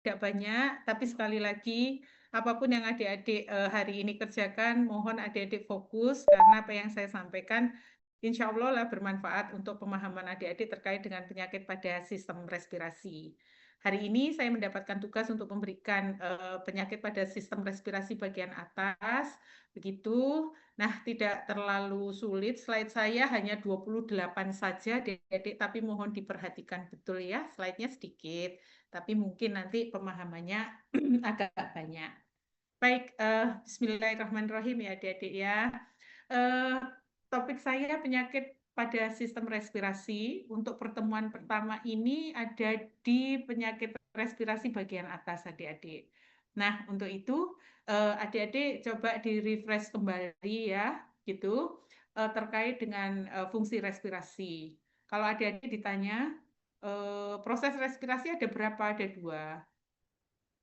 tidak banyak, tapi sekali lagi, apapun yang adik-adik hari ini kerjakan, mohon adik-adik fokus, karena apa yang saya sampaikan, insya Allah lah bermanfaat untuk pemahaman adik-adik terkait dengan penyakit pada sistem respirasi. Hari ini saya mendapatkan tugas untuk memberikan penyakit pada sistem respirasi bagian atas, begitu. Nah, tidak terlalu sulit. Slide saya hanya 28 saja, adik-adik, tapi mohon diperhatikan betul ya. Slide-nya sedikit, tapi mungkin nanti pemahamannya agak banyak. Baik, Bismillahirrahmanirrahim ya adik-adik ya. Eh, Topik saya penyakit pada sistem respirasi. Untuk pertemuan pertama ini ada di penyakit respirasi bagian atas adik-adik. Nah, untuk itu adik-adik coba di-refresh kembali ya, gitu, terkait dengan fungsi respirasi. Kalau adik-adik ditanya, proses respirasi ada berapa? Ada dua,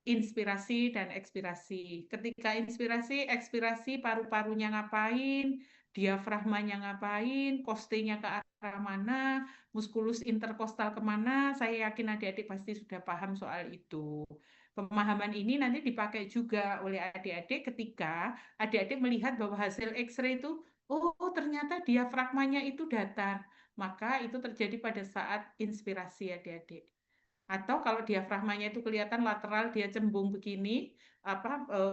inspirasi dan ekspirasi. Ketika inspirasi, ekspirasi paru-parunya ngapain, diafragmanya ngapain, costenya ke arah mana, muskulus interkostal kemana, saya yakin adik-adik pasti sudah paham soal itu. Pemahaman ini nanti dipakai juga oleh adik-adik ketika adik-adik melihat bahwa hasil X-ray itu, oh ternyata diafragmanya itu datar, maka itu terjadi pada saat inspirasi adik-adik. Atau kalau diafragmanya itu kelihatan lateral, dia cembung begini,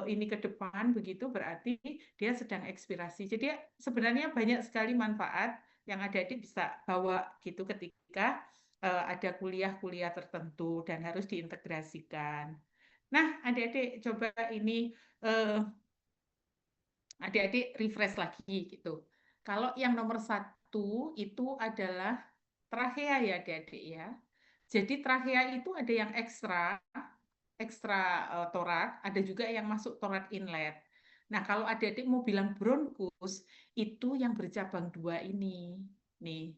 ini ke depan begitu, berarti dia sedang ekspirasi. Jadi sebenarnya banyak sekali manfaat yang adik-adik bisa bawa gitu ketika ada kuliah-kuliah tertentu dan harus diintegrasikan. Nah, adik-adik coba ini adik-adik refresh lagi gitu. Kalau yang nomor satu itu adalah trachea ya adik-adik ya. Jadi trachea itu ada yang ekstra, torak, ada juga yang masuk torak inlet. Nah, kalau adik-adik mau bilang bronkus, itu yang bercabang dua ini. Nih.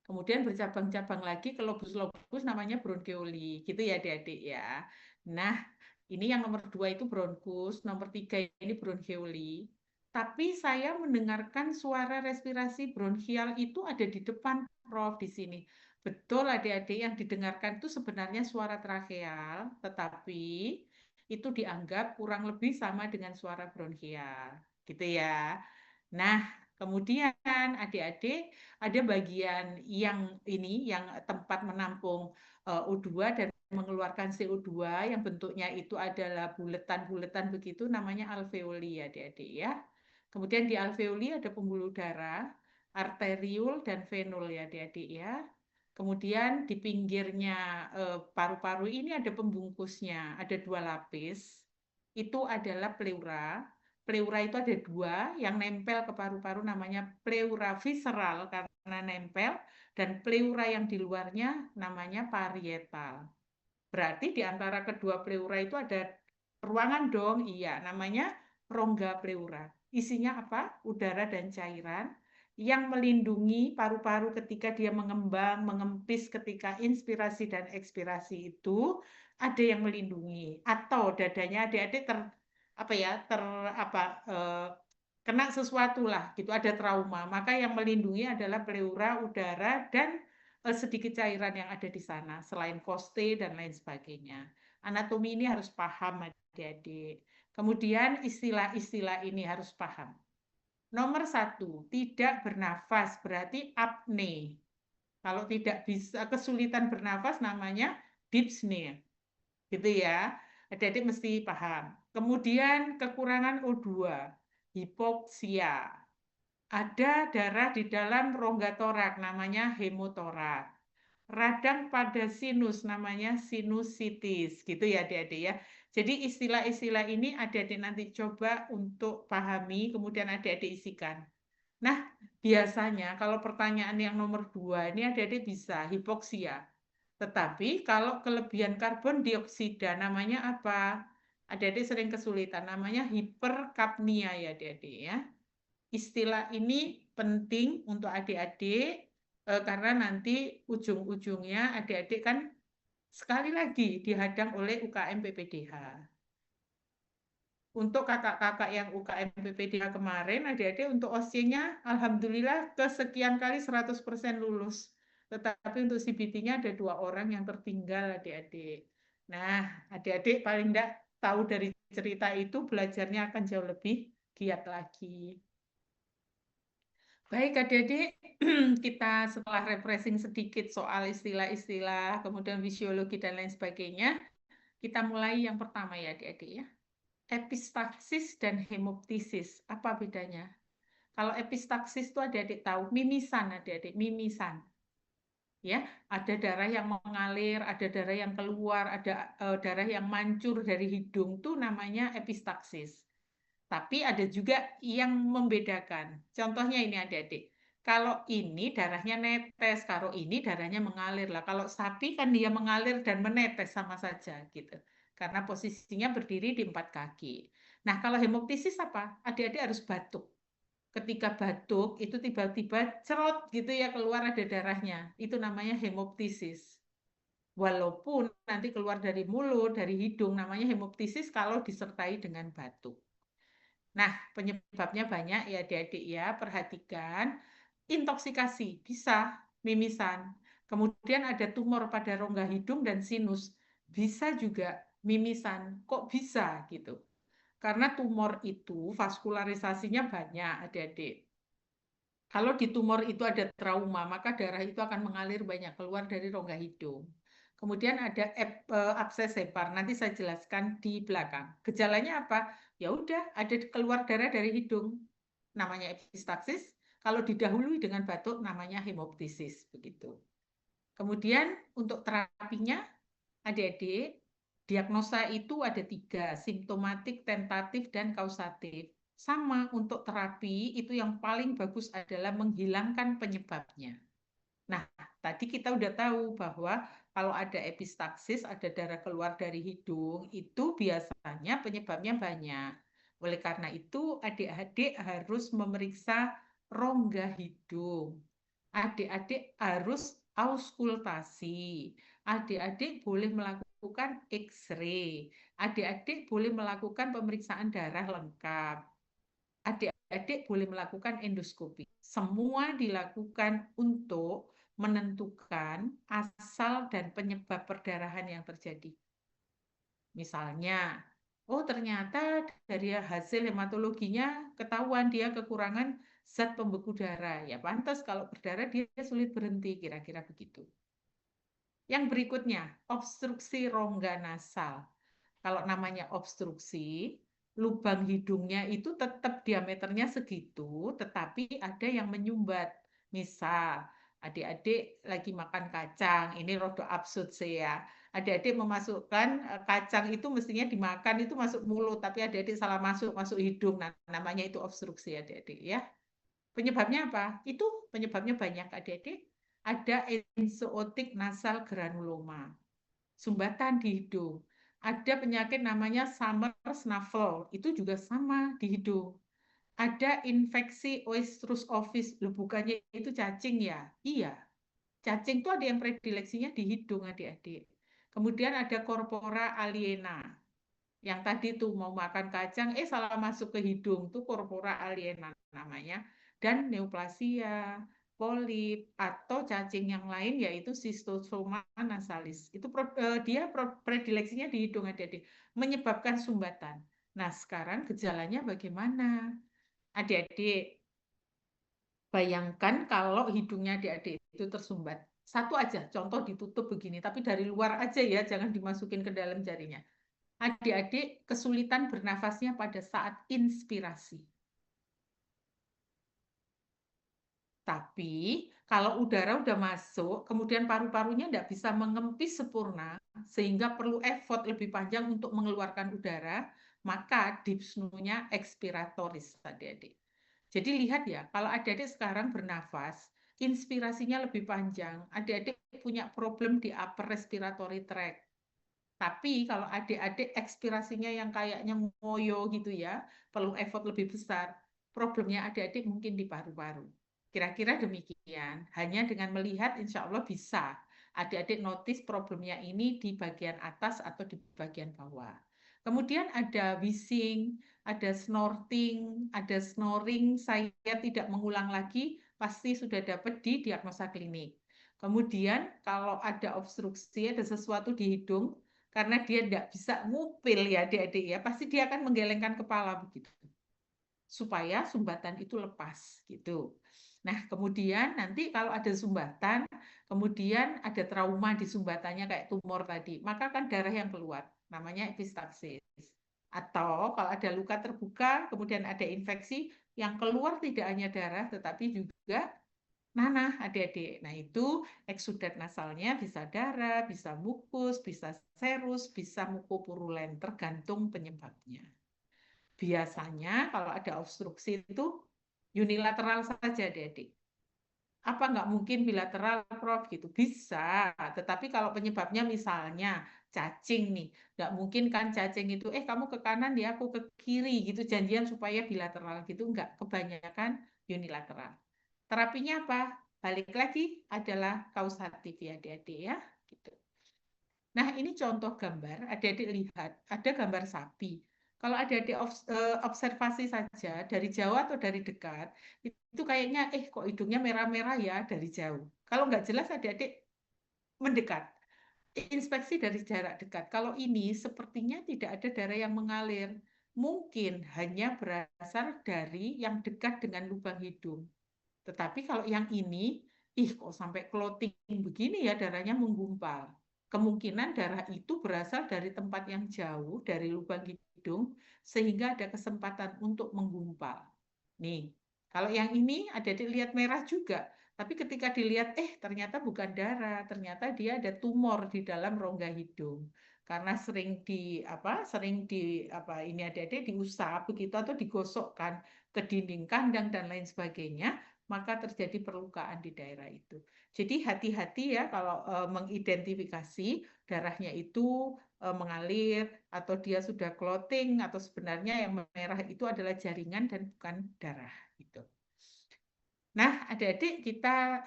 Kemudian bercabang-cabang lagi ke lobus-lobus namanya bronkeoli. Gitu ya adik-adik ya. Nah, ini yang nomor dua itu bronkus, nomor tiga ini bronkeoli. Tapi saya mendengarkan suara respirasi bronkial itu ada di depan Prof di sini. Betul adik-adik, yang didengarkan itu sebenarnya suara trakeal, tetapi itu dianggap kurang lebih sama dengan suara bronkial. Gitu ya. Nah, kemudian adik-adik ada bagian yang ini, yang tempat menampung O2 dan mengeluarkan CO2 yang bentuknya itu adalah buletan-buletan begitu, namanya alveoli ya adik-adik ya. Kemudian di alveoli ada pembuluh darah, arteriul dan venul ya adik-adik ya. Kemudian di pinggirnya paru-paru ini ada pembungkusnya, ada dua lapis. Itu adalah pleura. Pleura itu ada dua, yang nempel ke paru-paru namanya pleura visceral karena nempel, dan pleura yang di luarnya namanya parietal. Berarti di antara kedua pleura itu ada ruangan dong, iya, namanya rongga pleura. Isinya apa? Udara dan cairan yang melindungi paru-paru ketika dia mengembang, mengempis ketika inspirasi dan ekspirasi itu ada yang melindungi. Atau dadanya adik-adik apa ya, kena sesuatu lah gitu, ada trauma. Maka yang melindungi adalah pleura, udara, dan sedikit cairan yang ada di sana, selain koste dan lain sebagainya. Anatomi ini harus paham adik-adik. Kemudian istilah-istilah ini harus paham. Nomor satu, tidak bernafas berarti apne. Kalau tidak bisa kesulitan bernafas namanya dyspnea. Gitu ya. Adik-adik mesti paham. Kemudian kekurangan O2, hipoksia. Ada darah di dalam rongga torak namanya hemotorak. Radang pada sinus namanya sinusitis, gitu ya adik-adik ya. Jadi istilah-istilah ini adik-adik nanti coba untuk pahami, kemudian adik-adik isikan. Nah, biasanya kalau pertanyaan yang nomor dua ini adik-adik bisa hipoksia. Tetapi kalau kelebihan karbon dioksida namanya apa? Adik-adik sering kesulitan, namanya hiperkapnia ya adik-adik ya. Istilah ini penting untuk adik-adik karena nanti ujung-ujungnya adik-adik kan sekali lagi dihadang oleh UKM PPDH. Untuk kakak-kakak yang UKM PPDH kemarin, adik-adik untuk OSCE-nya alhamdulillah kesekian kali 100% lulus. Tetapi untuk CBT-nya ada 2 orang yang tertinggal adik-adik. Nah, adik-adik paling enggak tahu dari cerita itu belajarnya akan jauh lebih giat lagi. Baik adik-adik, kita setelah refreshing sedikit soal istilah-istilah, kemudian fisiologi dan lain sebagainya, kita mulai yang pertama ya adik-adik ya. Epistaksis dan hemoptisis, apa bedanya? Kalau epistaksis itu adik-adik tahu, mimisan adik-adik, mimisan. Ya, ada darah yang mengalir, ada darah yang keluar, ada darah yang mancur dari hidung tuh namanya epistaksis. Tapi ada juga yang membedakan. Contohnya ini adik-adik. Kalau ini darahnya netes, kalau ini darahnya mengalir lah. Kalau sapi kan dia mengalir dan menetes sama saja gitu. Karena posisinya berdiri di 4 kaki. Nah, kalau hemoptisis apa? Adik-adik harus batuk. Ketika batuk itu tiba-tiba cerot gitu ya keluar ada darahnya. Itu namanya hemoptisis. Walaupun nanti keluar dari mulut, dari hidung namanya hemoptisis kalau disertai dengan batuk. Nah, penyebabnya banyak ya adik-adik ya. Perhatikan, intoksikasi bisa mimisan. Kemudian ada tumor pada rongga hidung dan sinus. Bisa juga mimisan. Kok bisa gitu? Karena tumor itu vaskularisasinya banyak adik-adik. Kalau di tumor itu ada trauma, maka darah itu akan mengalir banyak keluar dari rongga hidung. Kemudian ada abses hepar, nanti saya jelaskan di belakang. Gejalanya apa? Ya udah, ada keluar darah dari hidung, namanya epistaksis. Kalau didahului dengan batuk, namanya hemoptisis, begitu. Kemudian untuk terapinya, adik-adik, diagnosa itu ada 3, simptomatik, tentatif, dan kausatif. Sama untuk terapi, itu yang paling bagus adalah menghilangkan penyebabnya. Nah, tadi kita udah tahu bahwa kalau ada epistaksis, ada darah keluar dari hidung, itu biasanya penyebabnya banyak. Oleh karena itu, adik-adik harus memeriksa rongga hidung. Adik-adik harus auskultasi. Adik-adik boleh melakukan X-ray. Adik-adik boleh melakukan pemeriksaan darah lengkap. Adik-adik boleh melakukan endoskopi. Semua dilakukan untuk menentukan asal dan penyebab perdarahan yang terjadi. Misalnya, oh ternyata dari hasil hematologinya ketahuan dia kekurangan zat pembeku darah. Ya pantas kalau berdarah dia sulit berhenti, kira-kira begitu. Yang berikutnya, obstruksi rongga nasal. Kalau namanya obstruksi, lubang hidungnya itu tetap diameternya segitu, tetapi ada yang menyumbat. Misal, adik-adik lagi makan kacang, ini rodo absurd sih ya. Adik-adik memasukkan kacang itu mestinya dimakan itu masuk mulut, tapi adik-adik salah masuk, masuk hidung. Nah, namanya itu obstruksi adik-adik ya. Penyebabnya apa? Itu penyebabnya banyak adik-adik. Ada enzootik nasal granuloma, sumbatan di hidung. Ada penyakit namanya summer snuffle, itu juga sama di hidung. Ada infeksi Oestrus ovis, loh bukannya itu cacing ya? Iya, cacing itu ada yang predileksinya di hidung adik-adik. Kemudian ada corpora aliena, yang tadi tuh mau makan kacang, salah masuk ke hidung, tuh corpora aliena namanya. Dan neoplasia, polip, atau cacing yang lain yaitu Schistosoma nasalis. Itu dia predileksinya di hidung adik-adik, menyebabkan sumbatan. Nah, sekarang gejalanya bagaimana? Adik-adik, bayangkan kalau hidungnya adik-adik itu tersumbat. Satu aja, contoh ditutup begini, tapi dari luar aja ya, jangan dimasukin ke dalam jarinya. Adik-adik kesulitan bernafasnya pada saat inspirasi. Tapi kalau udara udah masuk, kemudian paru-parunya tidak bisa mengempis sempurna, sehingga perlu effort lebih panjang untuk mengeluarkan udara, maka dyspnonya expiratoris adik-adik. Jadi lihat ya, kalau adik-adik sekarang bernafas, inspirasinya lebih panjang, adik-adik punya problem di upper respiratory tract. Tapi kalau adik-adik ekspirasinya yang kayaknya ngoyo gitu ya, perlu effort lebih besar. Problemnya adik-adik mungkin di paru-paru. Kira-kira demikian. Hanya dengan melihat insya Allah bisa. Adik-adik notice problemnya ini di bagian atas atau di bagian bawah. Kemudian ada wheezing, ada snorting, ada snoring. Saya tidak mengulang lagi, pasti sudah dapat di diagnosa klinik. Kemudian kalau ada obstruksi, ada sesuatu di hidung, karena dia tidak bisa ngupil ya adik-adik ya, pasti dia akan menggelengkan kepala begitu supaya sumbatan itu lepas gitu. Nah, kemudian nanti kalau ada sumbatan, kemudian ada trauma di sumbatannya kayak tumor tadi, maka kan darah yang keluar, namanya epistaxis. Atau kalau ada luka terbuka, kemudian ada infeksi, yang keluar tidak hanya darah, tetapi juga nanah adik-adik. Nah, itu eksudat nasalnya bisa darah, bisa mukus, bisa serus, bisa mukopurulen, tergantung penyebabnya. Biasanya kalau ada obstruksi itu unilateral saja, adik-adik. Apa nggak mungkin bilateral, Prof? Gitu. Bisa, tetapi kalau penyebabnya misalnya cacing nih, nggak mungkin kan cacing itu, kamu ke kanan ya, aku ke kiri gitu, janjian supaya bilateral gitu, nggak, kebanyakan unilateral. Terapinya apa? Balik lagi adalah kausatif ya adik-adik ya. Gitu. Nah ini contoh gambar, adik-adik lihat, ada gambar sapi. Kalau adik-adik observasi saja dari jauh atau dari dekat, itu kayaknya kok hidungnya merah-merah ya dari jauh. Kalau nggak jelas adik-adik mendekat. Inspeksi dari jarak dekat. Kalau ini sepertinya tidak ada darah yang mengalir. Mungkin hanya berasal dari yang dekat dengan lubang hidung. Tetapi kalau yang ini, kok sampai clotting begini ya darahnya menggumpal. Kemungkinan darah itu berasal dari tempat yang jauh dari lubang hidung sehingga ada kesempatan untuk menggumpal. Nih, kalau yang ini ada dilihat merah juga, tapi ketika dilihat ternyata bukan darah, ternyata dia ada tumor di dalam rongga hidung. Karena sering di ini adik-adik diusap begitu atau digosokkan ke dinding kandang dan lain sebagainya, maka terjadi perlukaan di daerah itu. Jadi hati-hati ya kalau mengidentifikasi darahnya itu mengalir atau dia sudah clotting atau sebenarnya yang merah itu adalah jaringan dan bukan darah gitu. Nah, adik-adik kita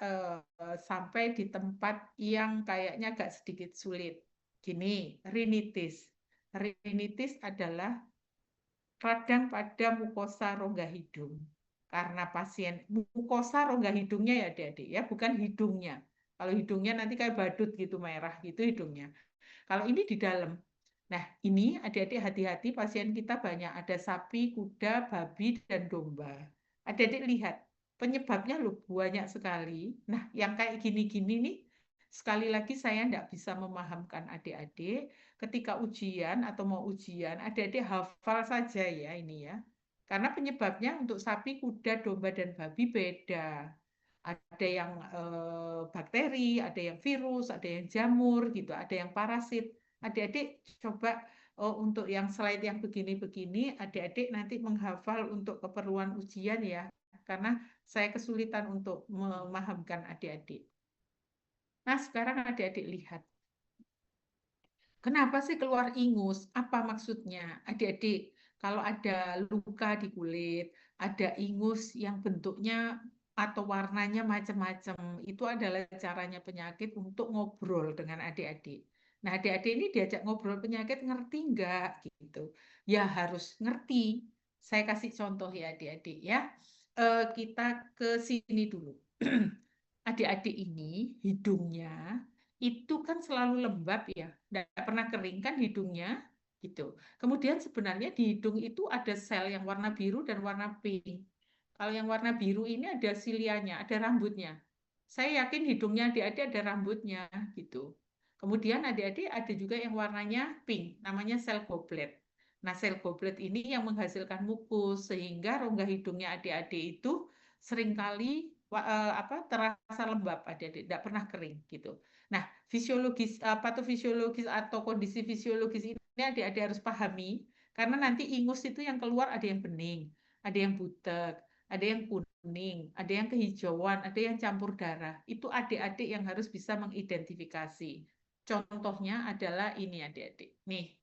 sampai di tempat yang kayaknya agak sedikit sulit. Gini, rinitis. Rinitis adalah radang pada mukosa rongga hidung. Karena pasien mukosa rongga hidungnya ya adik-adik ya, bukan hidungnya. Kalau hidungnya nanti kayak badut gitu merah gitu hidungnya. Kalau ini di dalam. Nah, ini adik-adik hati-hati pasien kita banyak ada sapi, kuda, babi, dan domba. Adik-adik lihat penyebabnya loh banyak sekali. Nah, yang kayak gini-gini nih sekali lagi saya tidak bisa memahamkan adik-adik ketika ujian atau mau ujian, adik-adik hafal saja ya ini ya. Karena penyebabnya untuk sapi, kuda, domba, dan babi beda. Ada yang bakteri, ada yang virus, ada yang jamur gitu, ada yang parasit. Adik-adik coba untuk yang slide yang begini-begini, adik-adik nanti menghafal untuk keperluan ujian ya, karena saya kesulitan untuk memahamkan adik-adik. Nah, sekarang adik-adik lihat. Kenapa sih keluar ingus? Apa maksudnya? Adik-adik, kalau ada luka di kulit, ada ingus yang bentuknya atau warnanya macam-macam, itu adalah caranya penyakit untuk ngobrol dengan adik-adik. Nah, adik-adik ini diajak ngobrol penyakit, ngerti nggak? Gitu. Ya harus ngerti. Saya kasih contoh ya adik-adik ya. Kita ke sini dulu. Adik-adik ini hidungnya itu kan selalu lembab ya, tidak pernah kering kan hidungnya gitu. Kemudian sebenarnya di hidung itu ada sel yang warna biru dan warna pink. Kalau yang warna biru ini ada silianya, ada rambutnya. Saya yakin hidungnya adik-adik ada rambutnya gitu. Kemudian adik-adik ada juga yang warnanya pink, namanya sel goblet. Nah, sel goblet ini yang menghasilkan mukus sehingga rongga hidungnya adik-adik itu seringkali terasa lembab adik-adik, tidak pernah kering gitu. Nah, fisiologis patofisiologis atau kondisi fisiologis ini adik-adik harus pahami karena nanti ingus itu yang keluar ada yang bening, ada yang butek, ada yang kuning, ada yang kehijauan, ada yang campur darah. Itu adik-adik yang harus bisa mengidentifikasi. Contohnya adalah ini adik-adik. Nih,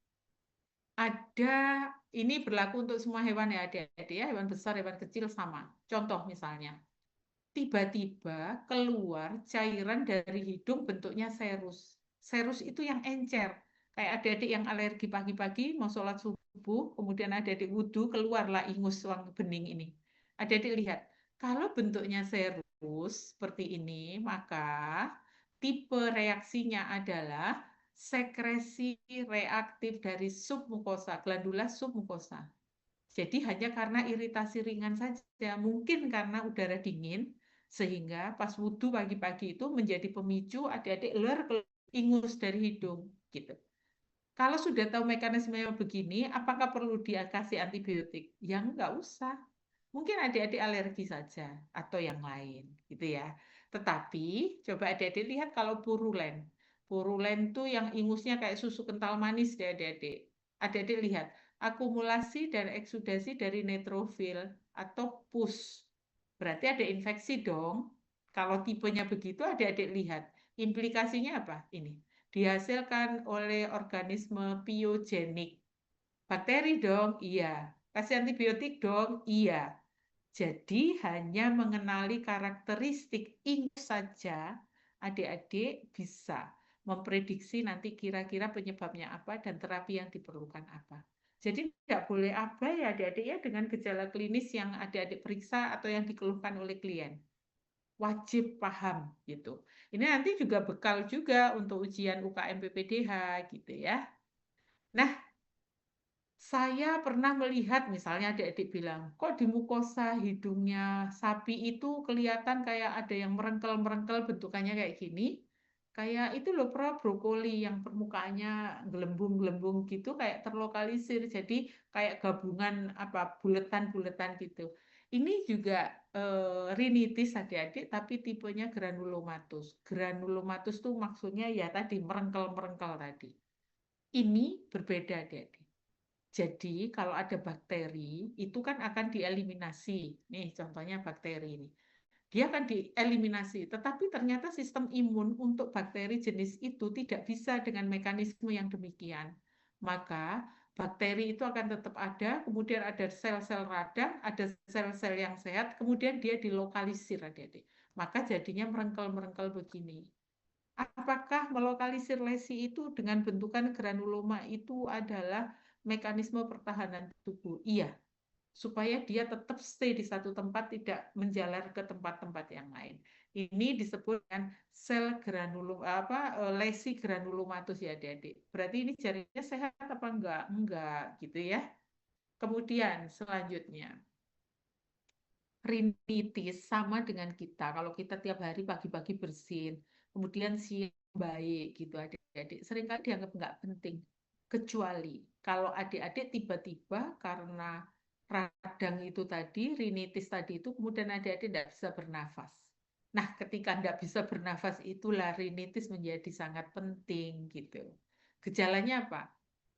ada ini berlaku untuk semua hewan ya adik-adik ya, hewan besar, hewan kecil sama. Contoh misalnya, tiba-tiba keluar cairan dari hidung bentuknya serus. Serus itu yang encer. Kayak adik-adik yang alergi pagi-pagi mau sholat subuh, kemudian adik-adik wudhu, keluarlah ingus wangi bening ini. Adik-adik lihat, kalau bentuknya serus seperti ini, maka tipe reaksinya adalah sekresi reaktif dari submukosa, glandula submukosa. Jadi hanya karena iritasi ringan saja, mungkin karena udara dingin, sehingga pas wudhu pagi-pagi itu menjadi pemicu adik-adik ingus dari hidung, gitu. Kalau sudah tahu mekanismenya begini, apakah perlu dikasih antibiotik? Ya nggak usah. Mungkin adik-adik alergi saja atau yang lain, gitu ya. Tetapi coba adik-adik lihat kalau purulen. Purulen tuh yang ingusnya kayak susu kental manis deh adik-adik. Adik-adik lihat akumulasi dan eksudasi dari neutrofil atau pus. Berarti ada infeksi dong. Kalau tipenya begitu adik-adik lihat. Implikasinya apa? Ini dihasilkan oleh organisme piogenik. Bakteri dong, iya. Kasih antibiotik dong, iya. Jadi hanya mengenali karakteristik ingus saja, adik-adik bisa memprediksi nanti kira-kira penyebabnya apa dan terapi yang diperlukan apa. Jadi tidak boleh abai ya adik-adik ya dengan gejala klinis yang adik-adik periksa atau yang dikeluhkan oleh klien. Wajib paham gitu. Ini nanti juga bekal juga untuk ujian UKM PPDH gitu ya. Nah, saya pernah melihat misalnya adik-adik bilang, kok di mukosa hidungnya sapi itu kelihatan kayak ada yang merengkel-merengkel bentukannya kayak gini. Kayak itu loh brokoli yang permukaannya gelembung-gelembung gitu kayak terlokalisir. Jadi kayak gabungan apa buletan-buletan gitu. Ini juga rinitis adik-adik tapi tipenya granulomatus. Granulomatus tuh maksudnya ya tadi merengkel-merengkel tadi. Ini berbeda adik-adik. Jadi kalau ada bakteri itu kan akan dieliminasi. Nih contohnya bakteri ini. Dia akan dieliminasi, tetapi ternyata sistem imun untuk bakteri jenis itu tidak bisa dengan mekanisme yang demikian. Maka bakteri itu akan tetap ada, kemudian ada sel-sel radang, ada sel-sel yang sehat, kemudian dia dilokalisir adik-adik. Maka jadinya merengkel-merengkel begini. Apakah melokalisir lesi itu dengan bentukan granuloma itu adalah mekanisme pertahanan tubuh? Iya, supaya dia tetap stay di satu tempat, tidak menjalar ke tempat-tempat yang lain. Ini disebut dengan sel granulom lesi granulomatus ya adik-adik. Berarti ini jaringannya sehat apa enggak? Enggak, gitu ya. Kemudian selanjutnya rinitis sama dengan kita. Kalau kita tiap hari pagi-pagi bersin, kemudian siang baik gitu adik-adik. Seringkali dianggap nggak penting. Kecuali kalau adik-adik tiba-tiba karena radang itu tadi, rinitis tadi itu, kemudian adik-adik tidak bisa bernafas. Nah, ketika tidak bisa bernafas itulah rinitis menjadi sangat penting gitu. Gejalanya apa?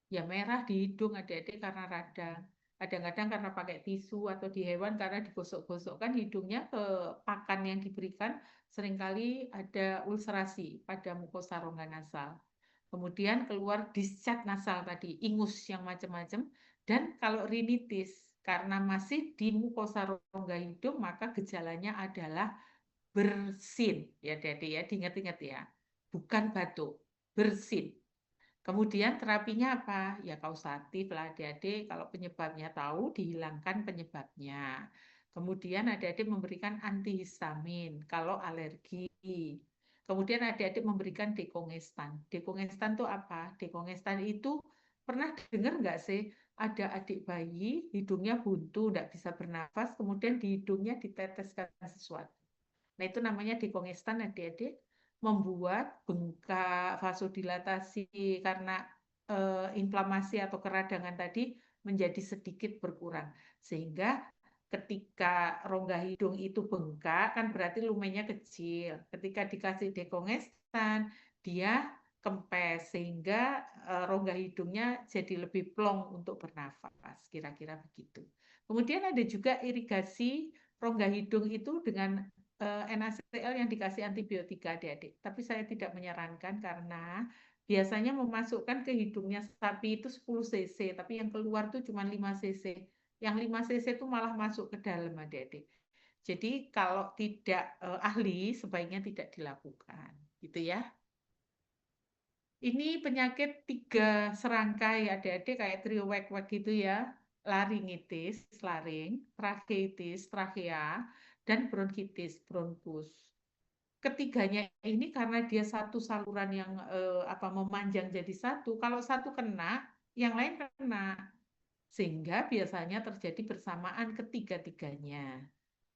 Ya merah di hidung adik-adik karena radang. Kadang-kadang karena pakai tisu atau di hewan karena digosok-gosokkan hidungnya ke pakan yang diberikan seringkali ada ulcerasi pada mukosa rongga nasal. Kemudian keluar discharge nasal tadi, ingus yang macam-macam. Dan kalau rinitis karena masih di mukosa rongga hidung maka gejalanya adalah bersin ya adik-adik ya, diingat-ingat ya. Bukan batuk, bersin. Kemudian terapinya apa? Ya kausatif lah adik-adik. Kalau penyebabnya tahu, dihilangkan penyebabnya. Kemudian adik-adik memberikan antihistamin kalau alergi. Kemudian adik-adik memberikan dekongestan. Dekongestan itu apa? Dekongestan itu pernah dengar nggak sih? Ada adik bayi, hidungnya buntu, nggak bisa bernafas, kemudian di hidungnya diteteskan sesuatu. Nah, itu namanya dekongestan adik-adik, membuat bengkak, vasodilatasi karena inflamasi atau keradangan tadi menjadi sedikit berkurang. Sehingga ketika rongga hidung itu bengkak, kan berarti lumenya kecil. Ketika dikasih dekongestan, dia kempes sehingga rongga hidungnya jadi lebih plong untuk bernafas, kira-kira begitu. Kemudian ada juga irigasi rongga hidung itu dengan NaCl yang dikasih antibiotika adik-adik. Tapi saya tidak menyarankan karena biasanya memasukkan ke hidungnya sapi itu 10 cc, tapi yang keluar tuh cuma 5 cc. Yang 5 cc itu malah masuk ke dalam adik-adik. Jadi kalau tidak ahli sebaiknya tidak dilakukan, gitu ya. Ini penyakit 3 serangkai adik-adik kayak trio wek-wek gitu ya. Laringitis, laring, tracheitis, trachea, dan bronkitis, bronkus. ketiganya ini karena dia satu saluran yang memanjang jadi satu, kalau satu kena, yang lain kena. Sehingga biasanya terjadi bersamaan ketiga-tiganya.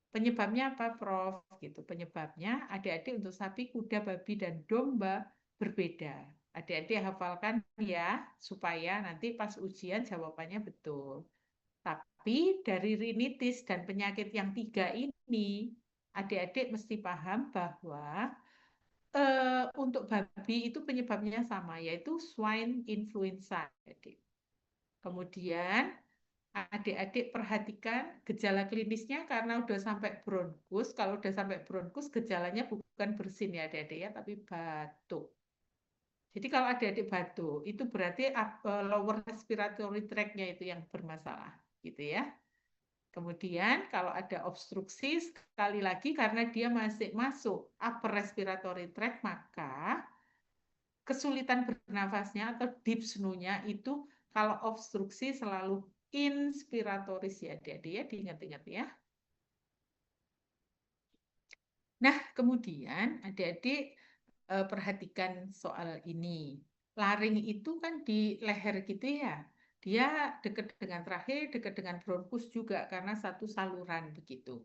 Penyebabnya apa, Prof? Gitu. Penyebabnya adik-adik untuk sapi, kuda, babi, dan domba berbeda. Adik-adik hafalkan ya, supaya nanti pas ujian jawabannya betul. Tapi dari rinitis dan penyakit yang tiga ini, adik-adik mesti paham bahwa untuk babi itu penyebabnya sama, yaitu swine influenza. Kemudian adik-adik perhatikan gejala klinisnya karena udah sampai bronkus. Kalau udah sampai bronkus, gejalanya bukan bersin ya adik-adik ya, tapi batuk. Jadi kalau adik-adik batuk, itu berarti lower respiratory tract-nya itu yang bermasalah, gitu ya. Kemudian kalau ada obstruksi, sekali lagi karena dia masih masuk upper respiratory tract, maka kesulitan bernafasnya atau dyspnea itu kalau obstruksi selalu inspiratoris ya adik-adik ya, diingat-ingat ya. Nah, kemudian adik-adik perhatikan soal ini. Laring itu kan di leher gitu ya. Dia dekat dengan trachea, dekat dengan bronkus juga karena satu saluran begitu.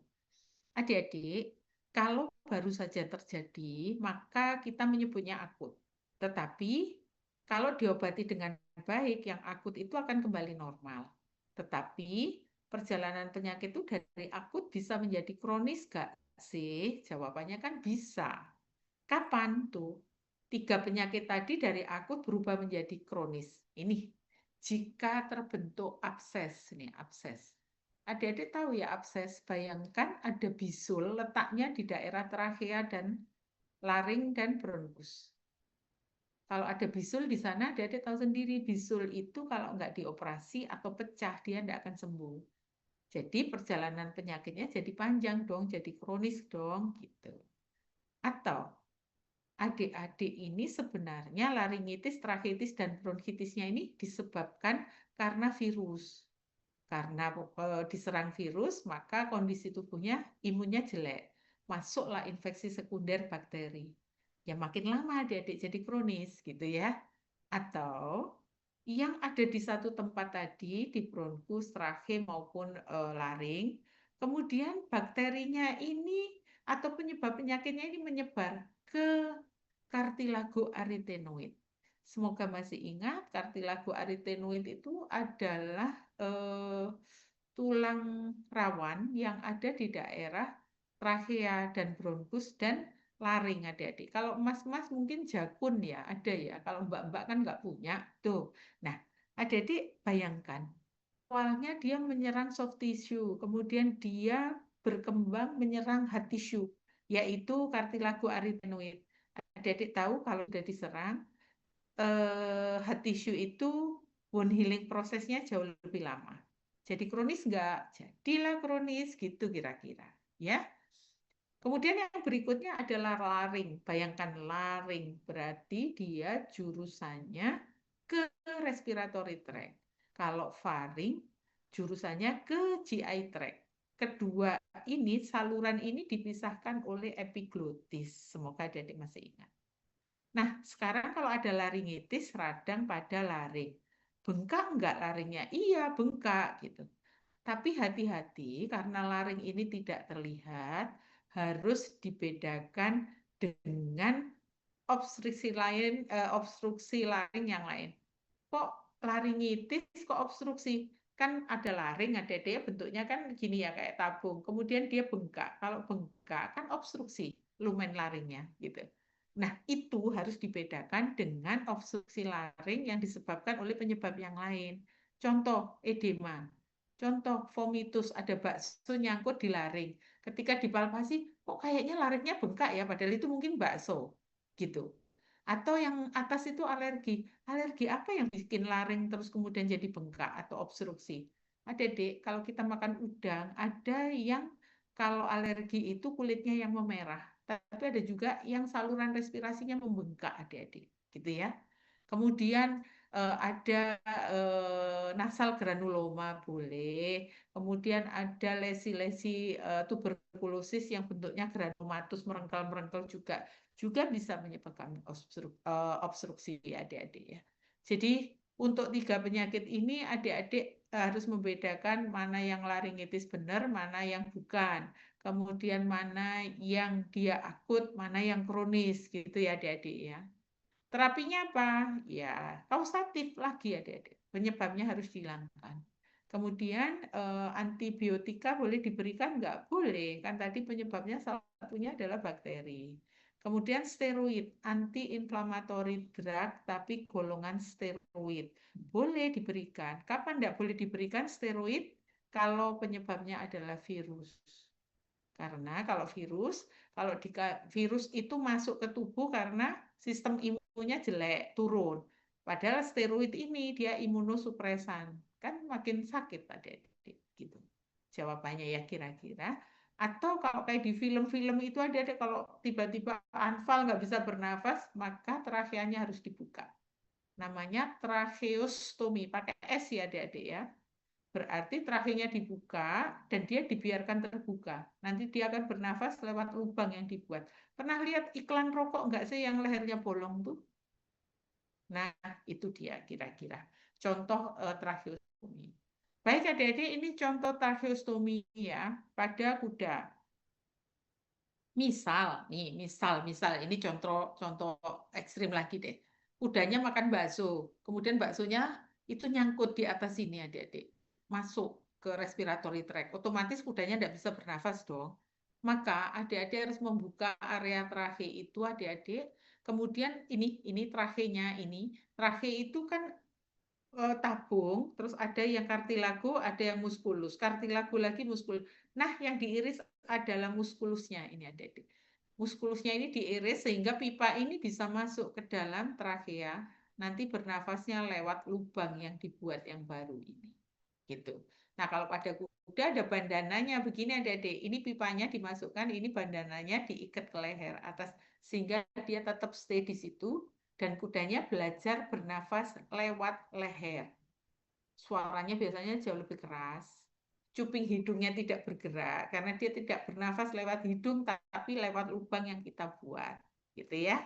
Adik-adik, kalau baru saja terjadi, maka kita menyebutnya akut. Tetapi kalau diobati dengan baik, yang akut itu akan kembali normal. Tetapi perjalanan penyakit itu dari akut bisa menjadi kronis gak sih? Jawabannya kan bisa. Kapan tuh? Tiga penyakit tadi dari akut berubah menjadi kronis. Ini jika terbentuk abses, nih abses. Adik-adik tahu ya abses, bayangkan ada bisul letaknya di daerah trachea dan laring dan bronkus. Kalau ada bisul di sana, adik-adik tahu sendiri bisul itu kalau nggak dioperasi atau pecah, dia nggak akan sembuh. Jadi perjalanan penyakitnya jadi panjang dong, jadi kronis dong gitu. Atau adik-adik ini sebenarnya laringitis, tracheitis, dan bronkitisnya ini disebabkan karena virus. Karena diserang virus, maka kondisi tubuhnya imunnya jelek. Masuklah infeksi sekunder bakteri. Ya makin lama adik-adik jadi kronis gitu ya. Atau yang ada di satu tempat tadi, di bronkus, trachea maupun laring, kemudian bakterinya ini atau penyebab penyakitnya ini menyebar ke kartilago arytenoid. Semoga masih ingat, kartilago arytenoid itu adalah tulang rawan yang ada di daerah trachea dan bronkus dan laring adik-adik. Kalau emas-emas mungkin jakun ya, ada ya. Kalau mbak-mbak kan nggak punya. Tuh. Nah, adik-adik bayangkan. Awalnya dia menyerang soft tissue, kemudian dia berkembang menyerang hard tissue, yaitu kartilago arytenoid. Adik-adik tahu kalau sudah diserang, hard tissue itu wound healing prosesnya jauh lebih lama. Jadi kronis nggak? Jadilah kronis gitu kira-kira. Ya. Kemudian yang berikutnya adalah laring. Bayangkan laring, berarti dia jurusannya ke respiratory tract. Kalau faring, jurusannya ke GI tract. Kedua ini, saluran ini dipisahkan oleh epiglotis. Semoga adik-adik masih ingat. Nah, sekarang kalau ada laringitis, radang pada laring. Bengkak enggak laringnya? Iya, bengkak gitu. Tapi hati-hati karena laring ini tidak terlihat, harus dibedakan dengan obstruksi laring yang lain. Kok laringitis, kok obstruksi? Kan ada laring, ada dia bentuknya kan gini ya kayak tabung. Kemudian dia bengkak. Kalau bengkak kan obstruksi lumen laringnya gitu. Nah, itu harus dibedakan dengan obstruksi laring yang disebabkan oleh penyebab yang lain. Contoh edema. Contoh vomitus, ada bakso nyangkut di laring. Ketika dipalpasi, kok kayaknya laringnya bengkak ya, padahal itu mungkin bakso. Gitu. Atau yang atas itu alergi. Alergi apa yang bikin laring terus kemudian jadi bengkak atau obstruksi? Adik-adik, kalau kita makan udang, ada yang kalau alergi itu kulitnya yang memerah. Tapi ada juga yang saluran respirasinya membengkak, adik-adik. Gitu ya. Kemudian ada nasal granuloma boleh, kemudian ada lesi-lesi tuberkulosis yang bentuknya granulomatus merengkel-merengkel juga bisa menyebabkan obstruksi adik-adik ya. Jadi untuk 3 penyakit ini adik-adik harus membedakan mana yang laringitis benar, mana yang bukan. Kemudian mana yang dia akut, mana yang kronis gitu ya adik-adik ya. Terapinya apa? Ya, kausatif lagi adik-adik. Penyebabnya harus dihilangkan. Kemudian antibiotika boleh diberikan? Nggak boleh. Kan tadi penyebabnya salah satunya adalah bakteri. Kemudian steroid, anti-inflammatory drug, tapi golongan steroid. Boleh diberikan. Kapan nggak boleh diberikan steroid? Kalau penyebabnya adalah virus. Karena kalau virus itu masuk ke tubuh karena sistem imunnya jelek, turun. Padahal steroid ini dia imunosupresan, kan makin sakit adik-adik gitu. Jawabannya ya kira-kira. Atau kalau kayak di film-film itu ada kalau tiba-tiba anfal nggak bisa bernafas, maka trakeanya harus dibuka. Namanya tracheostomi, pakai S ya adik-adik ya. Berarti trakenya dibuka dan dia dibiarkan terbuka. Nanti dia akan bernafas lewat lubang yang dibuat. Pernah lihat iklan rokok nggak sih yang lehernya bolong tuh? Nah, itu dia kira-kira. Contoh tracheostomi. Baik adik-adik, ini contoh tracheostomi ya pada kuda. Misal, ini contoh ekstrim lagi deh. Kudanya makan bakso, kemudian baksonya itu nyangkut di atas sini adik-adik, masuk ke respiratory tract. Otomatis kudanya tidak bisa bernafas dong. Maka adik-adik harus membuka area trache itu adik-adik. Kemudian ini trachenya ini, trache itu kan tabung, terus ada yang kartilago, ada yang muskulus. Kartilago lagi muskulus. Nah, yang diiris adalah muskulusnya ini adik-adik. Muskulusnya ini diiris sehingga pipa ini bisa masuk ke dalam trakea, nanti bernafasnya lewat lubang yang dibuat yang baru ini. Gitu. Nah, kalau pada kuda ada bandananya begini adik-adik. Ini pipanya dimasukkan, ini bandananya diikat ke leher atas sehingga dia tetap stay di situ dan kudanya belajar bernafas lewat leher. Suaranya biasanya jauh lebih keras. Cuping hidungnya tidak bergerak karena dia tidak bernafas lewat hidung tapi lewat lubang yang kita buat. Gitu ya.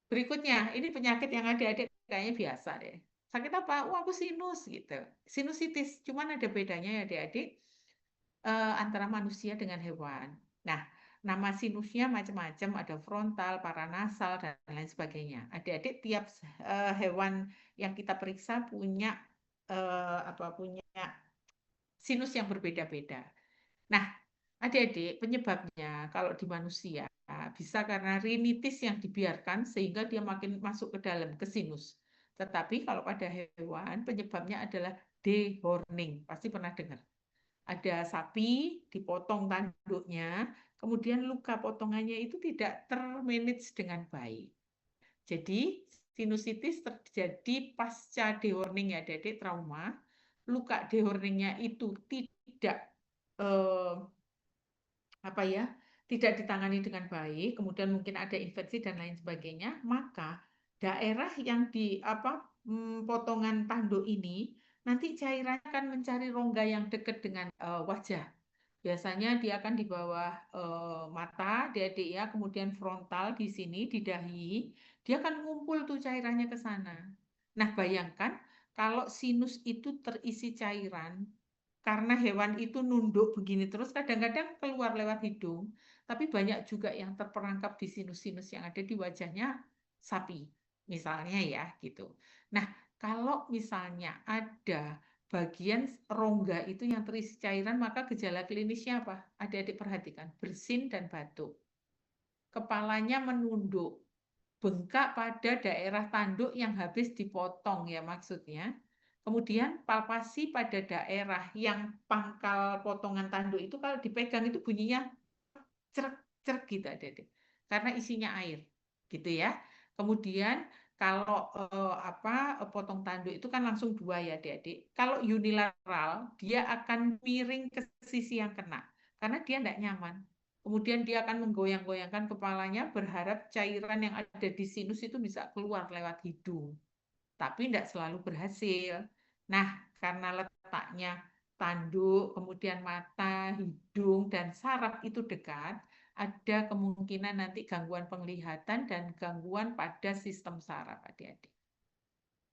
Berikutnya, ini penyakit yang adik-adik kayaknya biasa deh. Sakit apa? Oh, aku sinus gitu. Sinusitis, cuman ada bedanya ya adik-adik antara manusia dengan hewan. Nah, nama sinusnya macam-macam, ada frontal, paranasal, dan lain sebagainya. Adik-adik tiap hewan yang kita periksa punya punya sinus yang berbeda-beda. Nah, adik-adik penyebabnya kalau di manusia bisa karena rinitis yang dibiarkan sehingga dia makin masuk ke dalam ke sinus. Tetapi kalau pada hewan penyebabnya adalah dehorning, pasti pernah dengar. Ada sapi dipotong tanduknya, kemudian luka potongannya itu tidak termanage dengan baik. Jadi sinusitis terjadi pasca dehorning ya, adik-adik trauma. Luka dehorningnya itu tidak tidak ditangani dengan baik, kemudian mungkin ada infeksi dan lain sebagainya, maka daerah yang di potongan tanduk ini nanti cairannya akan mencari rongga yang dekat dengan wajah. Biasanya dia akan di bawah mata, adik-adik ya, kemudian frontal di sini, di dahi, dia akan ngumpul tuh cairannya ke sana. Nah, bayangkan kalau sinus itu terisi cairan, karena hewan itu nunduk begini terus, kadang-kadang keluar lewat hidung, tapi banyak juga yang terperangkap di sinus-sinus yang ada di wajahnya sapi, misalnya ya, gitu. Nah, kalau misalnya ada bagian rongga itu yang terisi cairan, maka gejala klinisnya apa? Adik-adik perhatikan, bersin dan batuk. Kepalanya menunduk, bengkak pada daerah tanduk yang habis dipotong ya maksudnya. Kemudian palpasi pada daerah yang pangkal potongan tanduk itu kalau dipegang itu bunyinya cerek-cerek gitu adik-adik. Karena isinya air gitu ya. Kemudian kalau potong tanduk itu kan langsung dua ya adik-adik. Kalau unilateral dia akan miring ke sisi yang kena karena dia tidak nyaman. Kemudian dia akan menggoyang-goyangkan kepalanya berharap cairan yang ada di sinus itu bisa keluar lewat hidung. tapi tidak selalu berhasil. Nah, karena letaknya tanduk, kemudian mata, hidung, dan saraf itu dekat, ada kemungkinan nanti gangguan penglihatan dan gangguan pada sistem saraf adik-adik.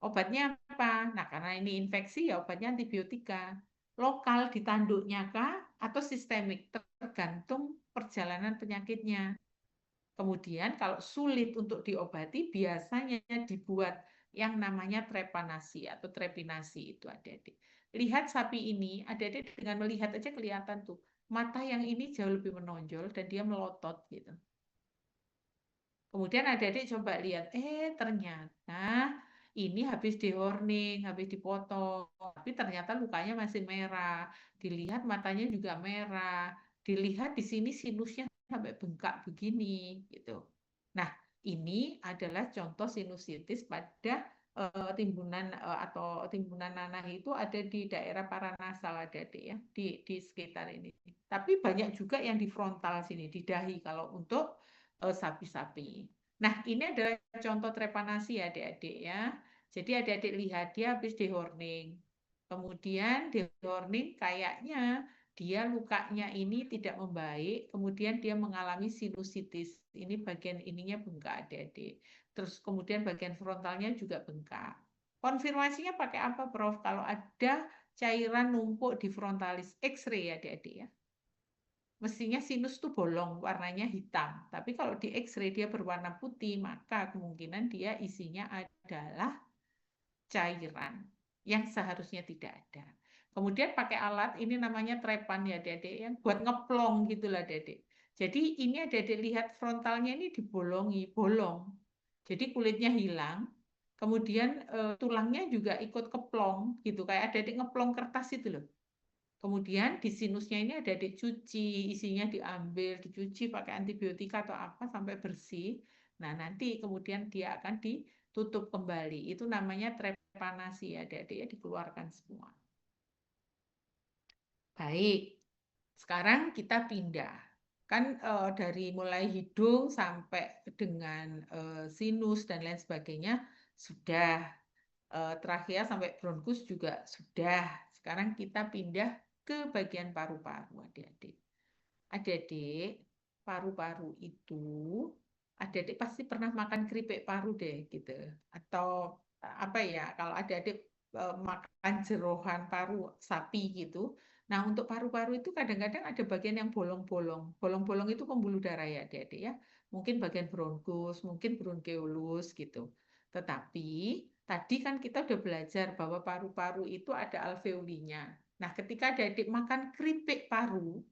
Obatnya apa? Nah, karena ini infeksi ya obatnya antibiotika. Lokal di tanduknya kah atau sistemik? Tergantung perjalanan penyakitnya. Kemudian kalau sulit untuk diobati biasanya dibuat yang namanya trepanasi atau trepinasi itu adik-adik. Lihat sapi ini, adik-adik dengan melihat aja kelihatan tuh. Mata yang ini jauh lebih menonjol dan dia melotot gitu. Kemudian adik-adik coba lihat, ternyata ini habis dihorning, habis dipotong, tapi ternyata lukanya masih merah. Dilihat matanya juga merah. Dilihat di sini sinusnya sampai bengkak begini, gitu. Nah, ini adalah contoh sinusitis pada timbunan atau timbunan nanah itu ada di daerah paranasal adik-adik ya, di sekitar ini. Tapi banyak juga yang di frontal sini, di dahi kalau untuk sapi-sapi. Nah, ini adalah contoh trepanasi ya adik-adik ya. Jadi adik-adik lihat dia habis dehorning. Kemudian dehorning kayaknya dia lukanya ini tidak membaik, kemudian dia mengalami sinusitis. Ini bagian ininya bengkak adik-adik. Terus kemudian bagian frontalnya juga bengkak. Konfirmasinya pakai apa, Prof? Kalau ada cairan numpuk di frontalis X-ray ya adik-adik ya. Mestinya sinus itu bolong, warnanya hitam. Tapi kalau di X-ray dia berwarna putih, maka kemungkinan dia isinya adalah cairan yang seharusnya tidak ada. Kemudian pakai alat, ini namanya trepan ya adik-adik, yang buat ngeplong gitulah adik-adik. Jadi ini adik-adik lihat frontalnya ini dibolongi, bolong. Jadi kulitnya hilang, kemudian tulangnya juga ikut keplong gitu, kayak adik-adik ngeplong kertas itu loh. Kemudian di sinusnya ini ada dicuci, isinya diambil, dicuci pakai antibiotika atau apa sampai bersih. Nah, nanti kemudian dia akan ditutup kembali. Itu namanya trepanasi ya, adik-adik ya, dikeluarkan semua. Baik, sekarang kita pindah. Kan dari mulai hidung sampai dengan sinus dan lain sebagainya sudah. Trachea sampai bronkus juga sudah. Sekarang kita pindah ke bagian paru-paru, adik-adik. Adik-adik, paru-paru itu, adik-adik pasti pernah makan keripik paru deh, gitu. Atau apa ya, kalau adik-adik makan jerohan paru sapi gitu. Nah, untuk paru-paru itu kadang-kadang ada bagian yang bolong-bolong. Bolong-bolong itu pembuluh darah ya, adik-adik ya. Mungkin bagian bronkus, mungkin bronkeolus gitu. Tetapi tadi kan kita udah belajar bahwa paru-paru itu ada alveolinya. Nah, ketika adik-adik makan keripik paru,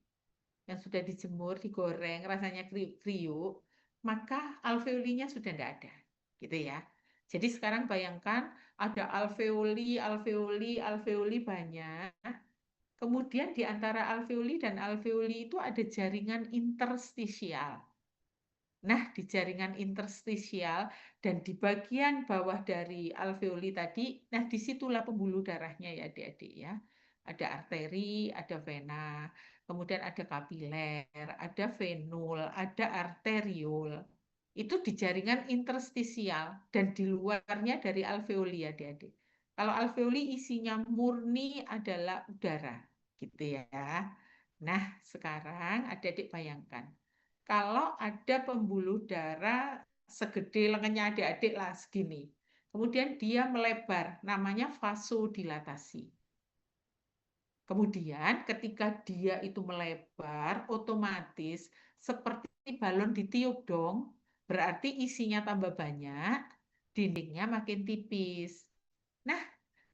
yang sudah dijemur, digoreng, rasanya kriuk, maka alveolinya sudah tidak ada, gitu ya. Jadi sekarang bayangkan ada alveoli, alveoli, alveoli banyak. Kemudian di antara alveoli dan alveoli itu ada jaringan interstisial. Nah, di jaringan interstisial dan di bagian bawah dari alveoli tadi, nah disitulah pembuluh darahnya ya adik-adik ya. Ada arteri, ada vena, kemudian ada kapiler, ada venul, ada arteriol. Itu di jaringan interstisial dan di luarnya dari alveoli ya adik-adik. Kalau alveoli isinya murni adalah udara, gitu ya. Nah, sekarang adik-adik bayangkan kalau ada pembuluh darah segede lengannya adik-adik lah segini. Kemudian dia melebar, namanya vasodilatasi. Kemudian ketika dia itu melebar, otomatis seperti balon ditiup dong, berarti isinya tambah banyak, dindingnya makin tipis. Nah,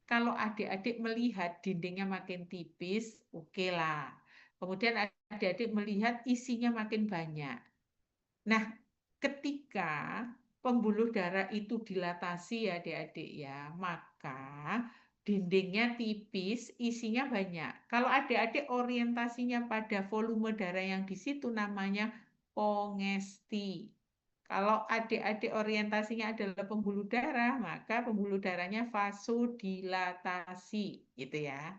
kalau adik-adik melihat dindingnya makin tipis, oke lah. Kemudian adik-adik melihat isinya makin banyak. Nah, ketika pembuluh darah itu dilatasi ya adik-adik ya, maka dindingnya tipis, isinya banyak. Kalau adik-adik orientasinya pada volume darah yang di situ namanya kongesti. Kalau adik-adik orientasinya adalah pembuluh darah, maka pembuluh darahnya vasodilatasi, gitu ya.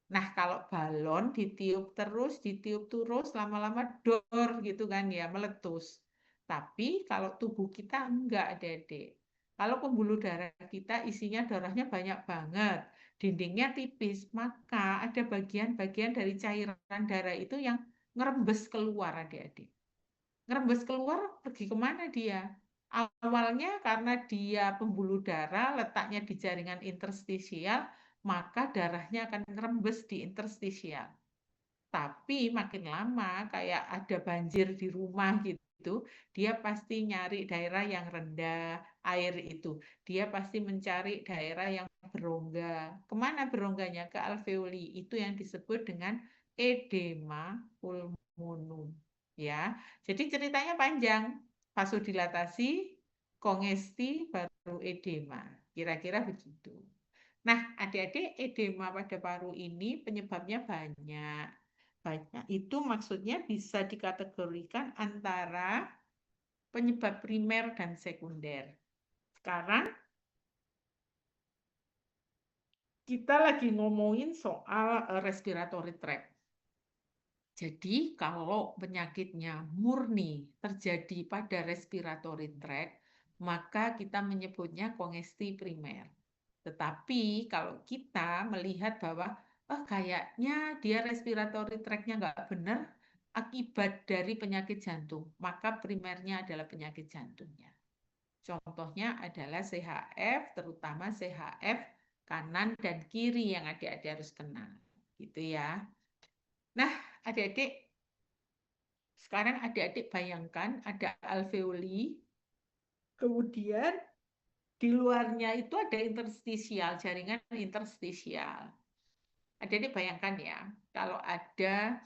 Nah, kalau balon ditiup terus, lama-lama dor gitu kan ya, meletus. Tapi kalau tubuh kita enggak, adik-adik. Kalau pembuluh darah kita isinya darahnya banyak banget, dindingnya tipis, maka ada bagian-bagian dari cairan darah itu yang ngerembes keluar, adik-adik. Ngerembes keluar, pergi kemana dia? Awalnya karena dia pembuluh darah, letaknya di jaringan interstisial, maka darahnya akan ngerembes di interstisial. Tapi makin lama kayak ada banjir di rumah gitu, dia pasti nyari daerah yang rendah air itu. Dia pasti mencari daerah yang berongga. Kemana berongganya? Ke alveoli. Itu yang disebut dengan edema pulmonum. Ya, jadi ceritanya panjang. Vasodilatasi, kongesti, baru edema. Kira-kira begitu. Nah, adik-adik, edema pada paru ini penyebabnya banyak. Banyak itu maksudnya bisa dikategorikan antara penyebab primer dan sekunder. Sekarang kita lagi ngomongin soal respiratory tract. Jadi kalau penyakitnya murni terjadi pada respiratory tract, maka kita menyebutnya kongesti primer. Tetapi kalau kita melihat bahwa kayaknya dia respiratory tract-nya nggak benar akibat dari penyakit jantung, maka primernya adalah penyakit jantungnya. Contohnya adalah CHF, terutama CHF kanan dan kiri yang adik-adik harus kenal. Gitu ya. Nah, adik-adik, sekarang adik-adik bayangkan ada alveoli, kemudian di luarnya itu ada interstisial, jaringan interstisial. Adik-adik bayangkan ya, kalau ada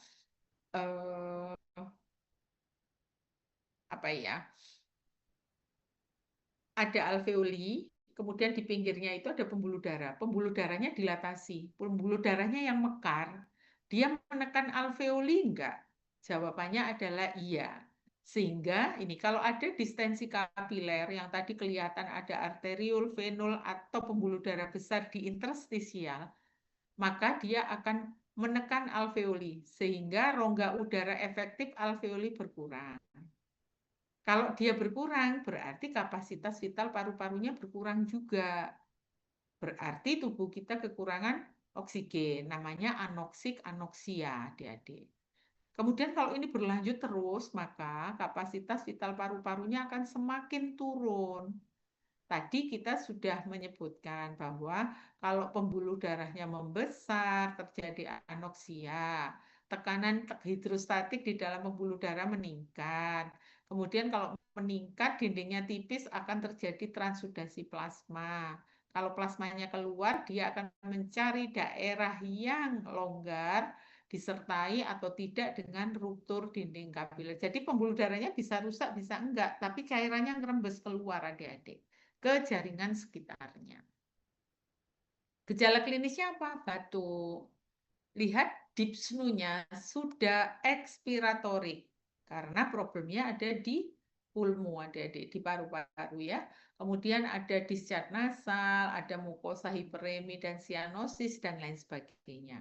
apa ya, ada alveoli, kemudian di pinggirnya itu ada pembuluh darah. Pembuluh darahnya dilatasi, pembuluh darahnya yang mekar. Dia menekan alveoli enggak? Jawabannya adalah iya. Sehingga ini kalau ada distensi kapiler yang tadi kelihatan ada arteriol, venul, atau pembuluh darah besar di interstisial, maka dia akan menekan alveoli sehingga rongga udara efektif alveoli berkurang. Kalau dia berkurang, berarti kapasitas vital paru-parunya berkurang juga. Berarti tubuh kita kekurangan oksigen, namanya anoksik anoksia, adik-adik. Kemudian kalau ini berlanjut terus, maka kapasitas vital paru-parunya akan semakin turun. Tadi kita sudah menyebutkan bahwa kalau pembuluh darahnya membesar, terjadi anoksia, tekanan hidrostatik di dalam pembuluh darah meningkat. Kemudian kalau meningkat, dindingnya tipis, akan terjadi transudasi plasma. Kalau plasmanya keluar, dia akan mencari daerah yang longgar, disertai atau tidak dengan ruptur dinding kapiler. Jadi pembuluh darahnya bisa rusak, bisa enggak, tapi cairannya ngerembes keluar, adik-adik, ke jaringan sekitarnya. Gejala klinisnya apa? Batuk. Lihat dyspnea sudah ekspiratorik karena problemnya ada di pulmu, adik-adik, di paru-paru ya. Kemudian ada discharge nasal, ada mukosa hiperemi dan sianosis dan lain sebagainya.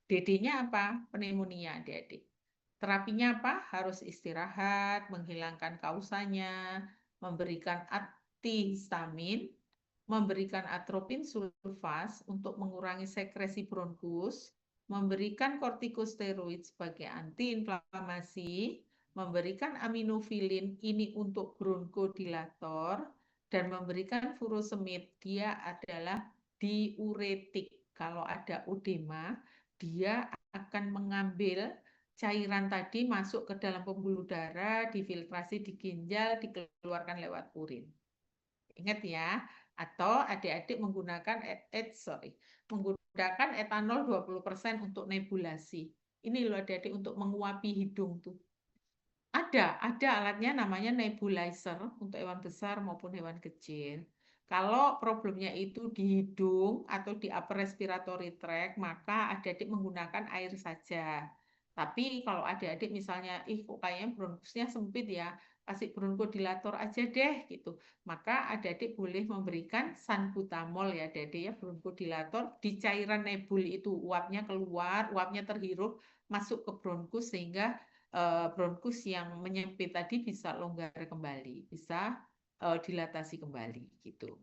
DD-nya apa? Pneumonia, adik-adik. Terapinya apa? Harus istirahat, menghilangkan kausanya, memberikan antihistamin, memberikan atropin sulfas untuk mengurangi sekresi bronkus, memberikan kortikosteroid sebagai antiinflamasi, memberikan aminofilin ini untuk bronkodilator, dan memberikan furosemid. Dia adalah diuretik. Kalau ada edema, dia akan mengambil cairan tadi masuk ke dalam pembuluh darah, difiltrasi di ginjal, dikeluarkan lewat urin. Ingat ya, atau adik-adik menggunakan menggunakan etanol 20% untuk nebulasi. Ini loh adik-adik untuk menguapi hidung tuh. Ada alatnya namanya nebulizer untuk hewan besar maupun hewan kecil. Kalau problemnya itu di hidung atau di upper respiratory tract, maka adik-adik menggunakan air saja. Tapi kalau adik-adik misalnya, kok kayaknya bronkusnya sempit ya, kasih bronkodilator aja deh gitu. Maka adik-adik boleh memberikan salbutamol ya adik-adik ya, bronkodilator di cairan nebul itu, uapnya keluar, uapnya terhirup, masuk ke bronkus sehingga bronkus yang menyempit tadi bisa longgar kembali, bisa dilatasi kembali gitu.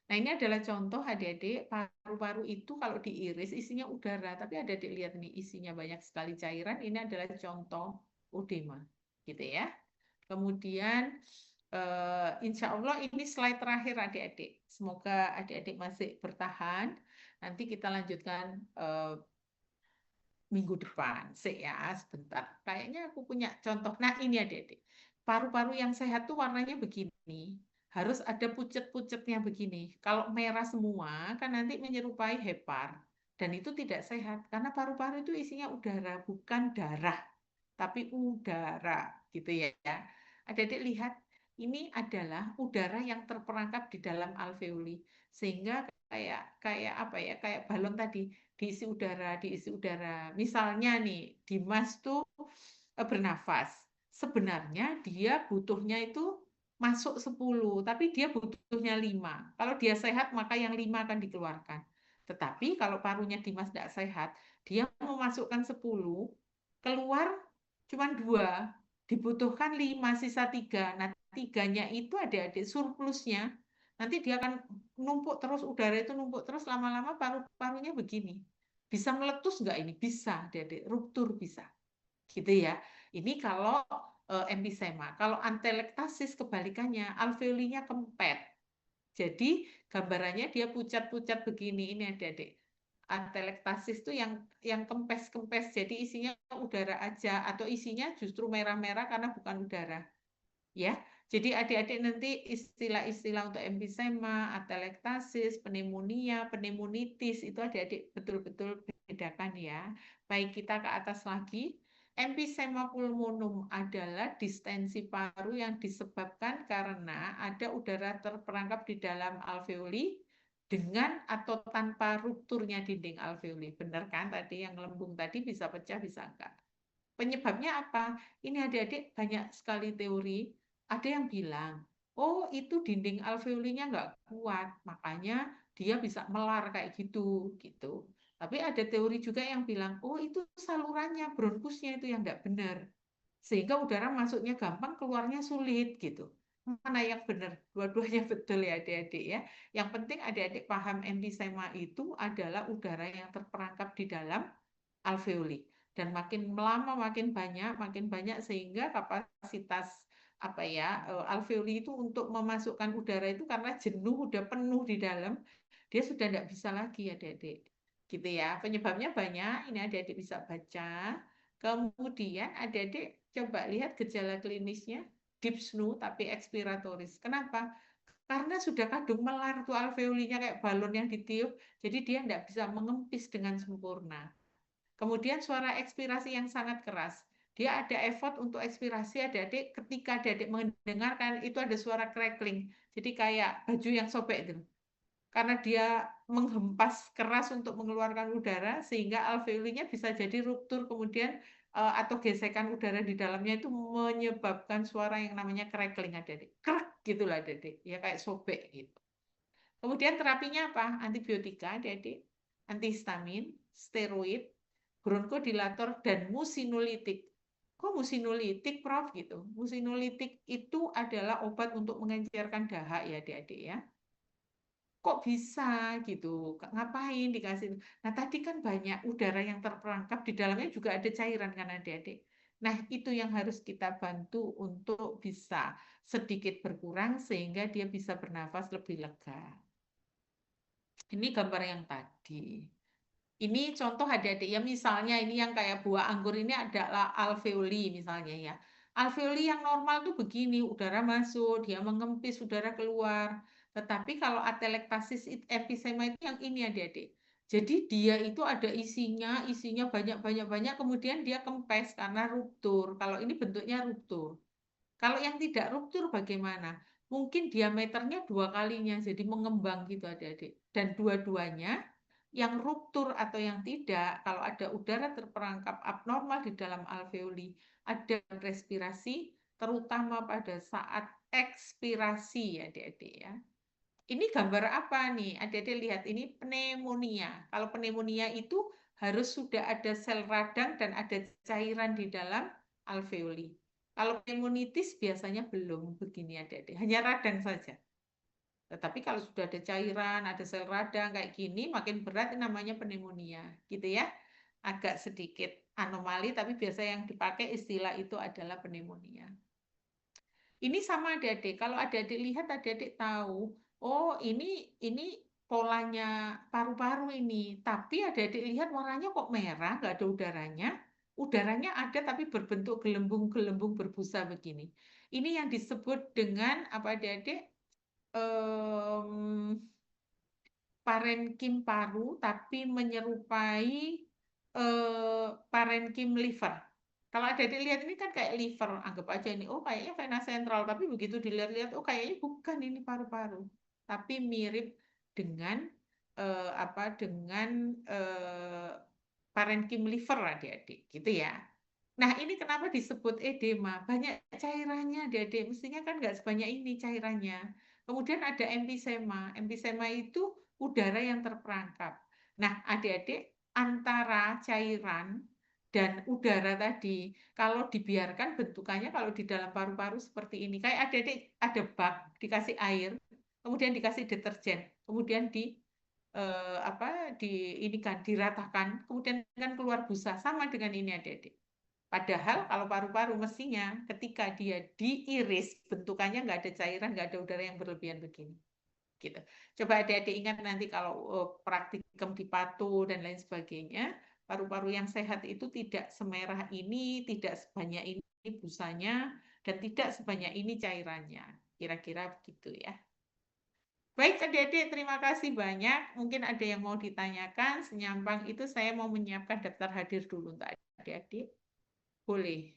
Nah, ini adalah contoh adik-adik, paru-paru itu kalau diiris isinya udara, tapi adik-adik lihat nih isinya banyak sekali cairan, ini adalah contoh edema, gitu ya. Kemudian insya Allah ini slide terakhir adik-adik. Semoga adik-adik masih bertahan. Nanti kita lanjutkan minggu depan. Ya, sebentar. Kayaknya aku punya contoh. Nah, ini adik-adik. Paru-paru yang sehat tuh warnanya begini. Harus ada pucet-pucetnya begini. Kalau merah semua, kan nanti menyerupai hepar. Dan itu tidak sehat. Karena paru-paru itu isinya udara, bukan darah. Tapi udara, gitu ya. Adik-adik lihat, ini adalah udara yang terperangkap di dalam alveoli. Sehingga kayak kayak apa ya? Kayak balon tadi diisi udara, diisi udara. Misalnya nih, Dimas tuh bernafas. Sebenarnya dia butuhnya itu masuk 10, tapi dia butuhnya 5. Kalau dia sehat, maka yang 5 akan dikeluarkan. Tetapi kalau parunya Dimas tidak sehat, dia memasukkan 10, keluar cuma 2, dibutuhkan 5, sisa 3. Nah, 3-nya itu adik-adik surplusnya. Nanti dia akan numpuk terus, udara itu numpuk terus, lama-lama paru-parunya begini. Bisa meletus nggak ini? Bisa, adik-adik. Ruptur bisa. Gitu ya. Ini kalau emfisema. Kalau antelektasis kebalikannya, alveolinya kempet. Jadi gambarannya dia pucat-pucat begini. Ini adik-adik. Antelektasis itu yang kempes-kempes. Jadi isinya udara aja atau isinya justru merah-merah karena bukan udara. Ya. Jadi adik-adik nanti istilah-istilah untuk emfisema, atelektasis, pneumonia, pneumonitis itu adik-adik betul-betul bedakan ya. Baik, kita ke atas lagi. Emfisema pulmonum adalah distensi paru yang disebabkan karena ada udara terperangkap di dalam alveoli dengan atau tanpa rupturnya dinding alveoli. Benar kan tadi yang lembung tadi bisa pecah bisa enggak. Penyebabnya apa? Ini adik-adik banyak sekali teori. Ada yang bilang, oh itu dinding alveolinya nggak kuat, makanya dia bisa melar kayak gitu, gitu. Tapi ada teori juga yang bilang, oh itu salurannya, bronkusnya itu yang nggak benar. Sehingga udara masuknya gampang, keluarnya sulit, gitu. Mana yang benar? Dua-duanya betul ya adik-adik ya. Yang penting adik-adik paham emfisema itu adalah udara yang terperangkap di dalam alveoli. Dan makin lama makin banyak sehingga kapasitas apa ya alveoli itu untuk memasukkan udara itu karena jenuh udah penuh di dalam dia sudah tidak bisa lagi adik-adik gitu ya penyebabnya banyak ini adik-adik bisa baca kemudian adik-adik coba lihat gejala klinisnya dyspnea tapi ekspiratoris kenapa karena sudah kadung melar tuh alveolinya kayak balon yang ditiup jadi dia tidak bisa mengempis dengan sempurna. Kemudian suara ekspirasi yang sangat keras. Dia ada effort untuk ekspirasi adik-adik ketika adik-adik mendengarkan itu ada suara crackling. Jadi kayak baju yang sobek itu. Karena dia menghempas keras untuk mengeluarkan udara sehingga alveolinya bisa jadi ruptur kemudian atau gesekan udara di dalamnya itu menyebabkan suara yang namanya crackling adik-adik. Krek gitulah adik-adik. Ya kayak sobek gitu. Kemudian terapinya apa? Antibiotika adik-adik, antihistamin, steroid, bronchodilator, dan musinolitik. Kok musinolitik, Prof? Gitu. Musinolitik itu adalah obat untuk mengencerkan dahak ya adik-adik ya. Kok bisa gitu? Ngapain dikasih? Nah tadi kan banyak udara yang terperangkap, di dalamnya juga ada cairan kan adik-adik. Nah itu yang harus kita bantu untuk bisa sedikit berkurang sehingga dia bisa bernafas lebih lega. Ini gambar yang tadi. Ini contoh adik-adik ya, misalnya ini yang kayak buah anggur ini adalah alveoli misalnya ya. Alveoli yang normal tuh begini, udara masuk, dia mengempis, udara keluar. Tetapi kalau atelektasis emfisema itu yang ini adik-adik. Jadi dia itu ada isinya banyak-banyak, kemudian dia kempes karena ruptur. Kalau ini bentuknya ruptur. Kalau yang tidak ruptur bagaimana? Mungkin diameternya 2 kalinya, jadi mengembang gitu adik-adik. Dan dua-duanya yang ruptur atau yang tidak, kalau ada udara terperangkap abnormal di dalam alveoli, ada respirasi, terutama pada saat ekspirasi ya adik-adik ya. Ini gambar apa nih? Adik-adik lihat, ini pneumonia. Kalau pneumonia itu harus sudah ada sel radang dan ada cairan di dalam alveoli. Kalau pneumonitis biasanya belum begini adik-adik, hanya radang saja. Tetapi kalau sudah ada cairan, ada sel radang kayak gini, makin berat namanya pneumonia, gitu ya. Agak sedikit anomali, tapi biasa yang dipakai istilah itu adalah pneumonia. Ini sama adik-adik. Kalau adik-adik lihat, adik-adik tahu, oh ini polanya paru-paru ini. Tapi adik-adik lihat warnanya kok merah, nggak ada udaranya. Udaranya ada tapi berbentuk gelembung-gelembung berbusa begini. Ini yang disebut dengan apa adik-adik? Parenkim paru tapi menyerupai parenkim liver. Kalau ada dilihat ini kan kayak liver, anggap aja ini, oh kayaknya vena sentral, tapi begitu dilihat-lihat, oh kayaknya bukan ini paru-paru, tapi mirip dengan dengan parenkim liver adik-adik, gitu ya. Nah, ini kenapa disebut edema? Banyak cairannya, adik-adik. Mestinya kan nggak sebanyak ini cairannya. Kemudian ada emfisema. Emfisema itu udara yang terperangkap. Nah, adik-adik, antara cairan dan udara tadi, kalau dibiarkan bentukannya kalau di dalam paru-paru seperti ini. Kayak adik-adik ada bak, dikasih air, kemudian dikasih deterjen, kemudian ini kan diratakan, kemudian kan keluar busa. Sama dengan ini adik-adik. Padahal kalau paru-paru mestinya ketika dia diiris bentukannya nggak ada cairan, nggak ada udara yang berlebihan begini. Gitu. Coba adik-adik ingat nanti kalau praktikum di patu dan lain sebagainya, paru-paru yang sehat itu tidak semerah ini, tidak sebanyak ini busanya, dan tidak sebanyak ini cairannya. Kira-kira begitu ya. Baik adik-adik, terima kasih banyak. Mungkin ada yang mau ditanyakan, senyampang itu saya mau menyiapkan daftar hadir dulu untuk adik-adik. Boleh.